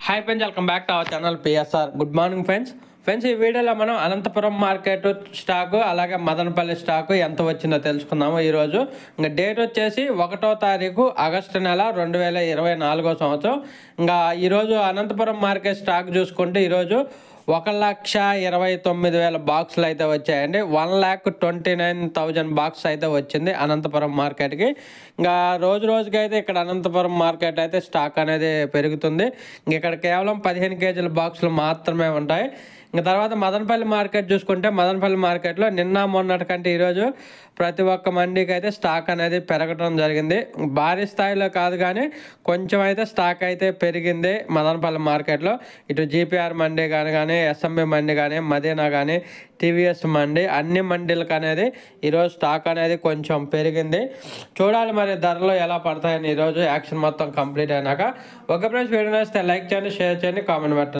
Hi friends, welcome back to our channel PSR. Good morning friends ఈ వీడియోలో మనం Anantapuram market stock అలాగే Madanapalle stock ఎంత వచ్చిందో తెలుసుకుందాము. ఈరోజు ఇంకా డేట్ వచ్చేసి 1వ తారీఖు ఆగస్టు నెల 2024 సంవత్సరం. ఇంకా ఈరోజు అనంతపురం మార్కెట్ స్టాక్ చూసుకుంటే ఈరోజు 1,29,000 బాక్సులు అయితే వచ్చాయండి. 1,29,000 బాక్స్ అయితే వచ్చింది అనంతపురం మార్కెట్కి. ఇంకా రోజుకి అయితే ఇక్కడ అనంతపురం మార్కెట్ అయితే స్టాక్ అనేది పెరుగుతుంది. ఇక్కడ కేవలం 15 కేజీల బాక్సులు మాత్రమే ఉంటాయి. ఇంకా తర్వాత మదనపల్లి మార్కెట్ చూసుకుంటే మదనపల్లి మార్కెట్లో నిన్న మొన్నటి కంటే ఈరోజు ప్రతి ఒక్క మండీకి అయితే స్టాక్ అనేది పెరగడం జరిగింది. భారీ స్థాయిలో కాదు కానీ కొంచెం అయితే స్టాక్ అయితే పెరిగింది మదనపల్లి మార్కెట్లో. ఇటు జీపీఆర్ మండీ కానీ ఎస్ఎంబి మండీ కానీ మదీనా కానీ టీవీఎస్ మండీ అన్ని మండీలకు అనేది ఈరోజు స్టాక్ అనేది కొంచెం పెరిగింది. చూడాలి మరి ధరలు ఎలా పడతాయని ఈరోజు యాక్షన్ మొత్తం కంప్లీట్ అయినాక. ఒక ఫ్రెండ్స్ వీడియో నచ్చితే లైక్ చేయండి, షేర్ చేయండి, కామెంట్ పెట్టండి.